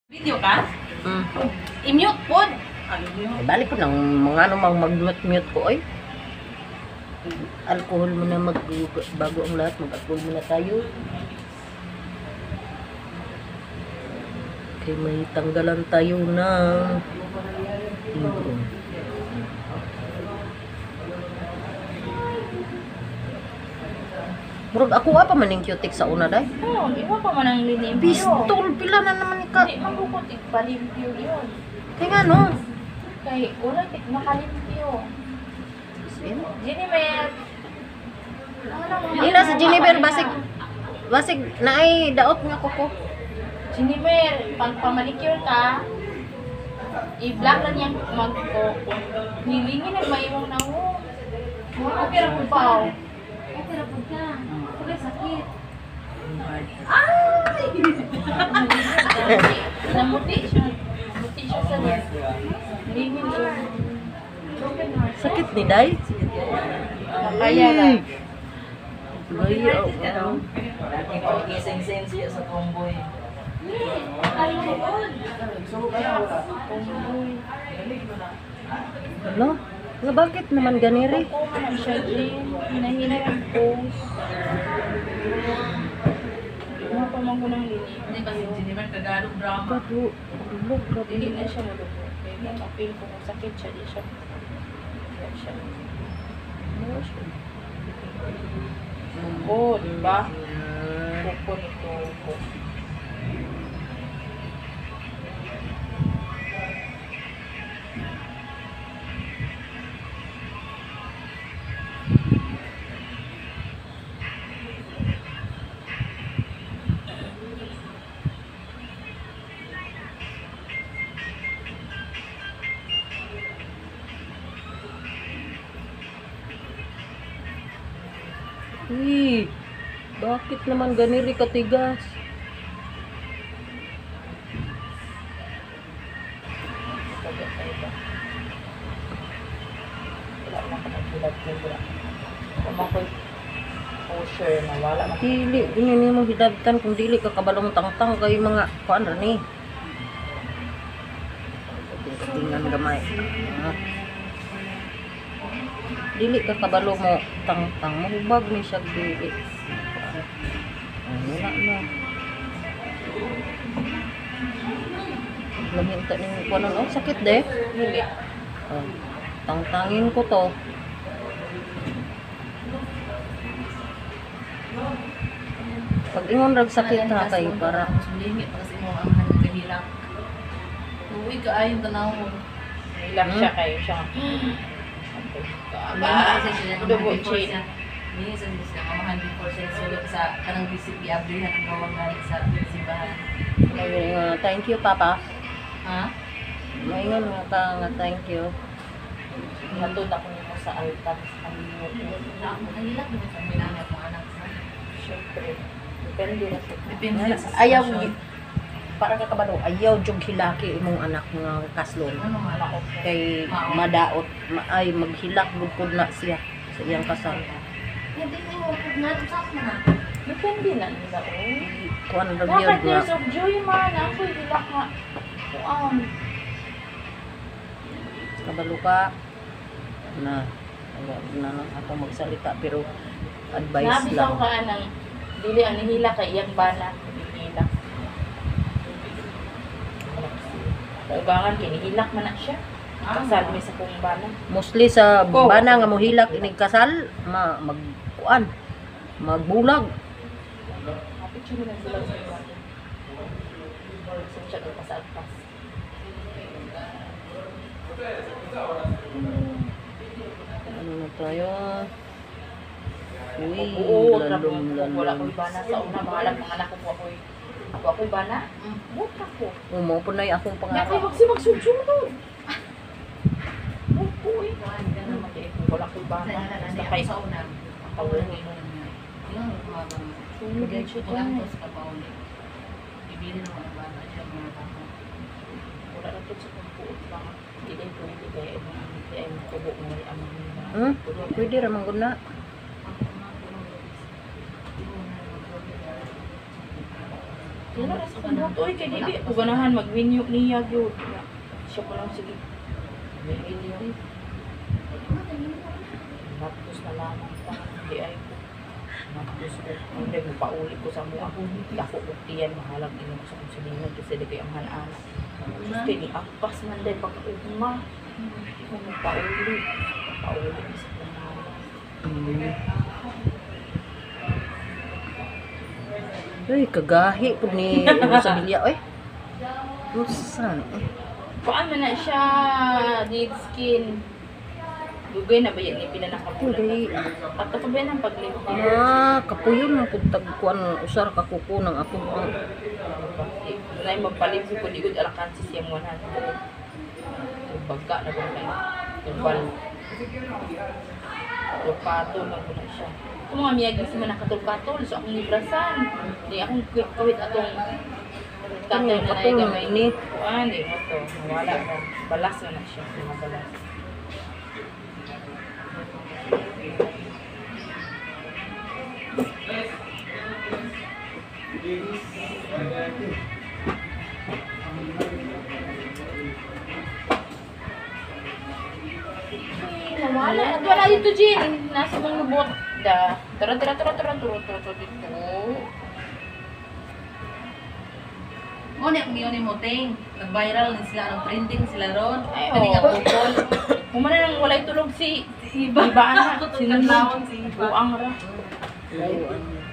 Video ka? Mm. I-mute po. Balik ko ng mga ano mang mag-mute ko ay. Alcohol mo na bago ang lahat, mag-alcohol muna tayo. Okay, may tanggalan tayo ng intro. Murag ako pa maning cutic sa una day. Oo, di ba pa man ang linimpyo? Pistol pila na naman ka. Hindi magkukot ipalimpyo yun. Kaya no. Kay wala makalimpyo. Jennifer. Ila sa Jennifer basig na ay daot nga kuko. Jennifer, pag pamanicure ka, i-block lang yung magko. Nilingin na maiwang na mo. Okay ra po pa. Okay ra po ka. Wala sakit. Ay! Namuti siya. Namuti siya sa lingin siya. Sakit ni day. Kaya na. Layo. Gising-sing siya sa tomboy. Ano? Nga bakit naman ganiri? Ako man siya din. Hinahinay ang post. Mga pamangko ng linig. Hindi kasi Jennifer Tagalog drama. Kadu. Dulog. Hindi na siya malubo. Kaya apil ko kung sakit siya, di siya. Kaya siya. Oo, di ba? Kuko nito. Bakit naman ganiri katigas? Wala na ka nagbulag ko. Kumakoy pusher na wala na. Dili, dinini mo hidabtan kung dili ka kabalong tangtang kay mga kuan ra ni. Tingnan gamay. Dili ka kabalo mo tangtang, mahubag ni siya dili. Wala na. Laminta ni kuan no, sakit de. Hindi. Oh, tangtangin ko to. Pag ingon rag sakit ha kay para Limit kasi mo ang kahilak. Uwi ka ayon tanaw mo. Nilak siya kayo siya. Kasi sila Double naman before chin. siya. Minsan siya kamahan before siya sulod sa kanang BCP ablihan ang bawang galing sa simbahan. thank you papa. Ha? Maingon nga thank you. Natod ako nito sa altar sa kanino. Kahilak naman sa minanay mo anak sa. Siyempre. Depende na siya. Depende sa Ayaw sitwasyon. para ka kabalo ayaw jug hilaki imong anak nga kaslon. Ano nga ako? Kay madaot ay maghilak gud na siya sa iyang kasal. Hindi mo na usap mo na. Depende na nila. Kuan ra Bakit gyud nga tears of joy man? Ako hilak nga. Kuan. kabalo ka na na ako magsalita pero advice Nabisaw lang. ka ng dili ang nihila kay iyang bana. Nihila. Kailangan kinihilak man na siya. Kasal mi sa kong bana. Mostly sa Ko. bana nga mohilak inig kasal magkuan magbulag. Kapit siya ng bulag sa bana. Gusto siya nagpasagpas. Ano na tayo? Uy, Oo, lalong wala lalong. ko'y bana sa una. Mahalap ng anak ko po ako'y ako'y bana. Buta ko. Umo po na yung akong Nga kayo pangarap. magsunod. Uy. Wala ko'y bana. Basta kayo sa una. Pawala. Yung habang Sunod siya kung ang dyan. tos ka pa ulit. Ibili naman ang bata siya mga bata. Wala na to sa pagpuot lang. Hindi din pwede kaya ang tubo mo ay ang Hmm? Pwede ramang guna. Yan na, nasa Butoy kay di ko ganahan mag-renew niya gyud. Siya pa lang sige. Renew. Tapos na lamang pa di ay ko. Tapos ko hindi ko pauli ko sa mga ako utiyan mahalag din ko sa konsulingon kasi di kay ang hanan. Gusto ni apas man dai pagkaugma. Kung pauli sa mga Ay, kagahi po ni sa bilya, oy. Saan? Kuan man na siya dead skin. Dugay na ba yan ni pinanakapulat? Hindi. At ito ba yan ang paglibot? Kapuyon mo pud tagkuan usar ka kuko ng ako. Na yung magpalibot ko di ko alakansi siyang 100. Baga na ba kayo? Tumbal. Tulpato lang ko na siya. Kung mga miyagi si man nakatulpatol, so akong librasan. Di akong kawit atong katay na na gamay ni. Kuan, di mo to. Nawala na. Balas na siya. Mga balas. Nawala. At wala dito, Jin. Nasa mong lubot. Tara dito. Mo ni akong yun mo ting. Nag-viral din sila ng trending sila ron. Ay, Kani nga oo. putol. Kumana nang walay tulog si Iba. Iba na. Sinunod si Iba. Buang ra.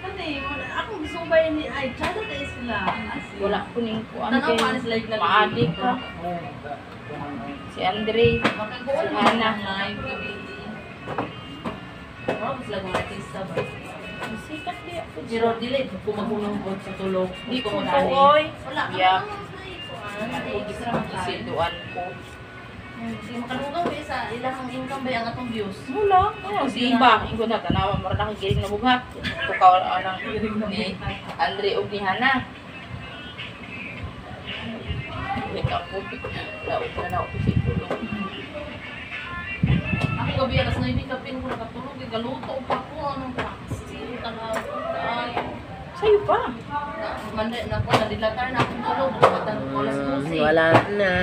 Kani akong gusto ko ba yun ni ay tsada tayo sila. Wala ko ning kuan Tanaw pa ni sila yung maadik ka. Si Andre. Makagawa Si na Hana. ng live gabi. Ano sila mga artista ba? Sikat di ako. Si Rodile, kung magulong po sa tulog. Di ko Gusto to nani. oy. Wala ka Yeah. Ako gisra Si Duan ko. Hindi makalugaw eh sa ilang income ba yung atong views. Wala. Si Iba. Ingo na tanawa mo na giling na bughat. Tukaw anang ni Andre ug ni Hana. Wait ako. Laot na ako si tulog. Ako gabi alas 9 kapin ko nakatulog, galuto pa ko anong taxi tanaw ko tayo. Sa'yo pa. Manda na ko na dilatar na akong tulog, matan ko alas 12. Wala na.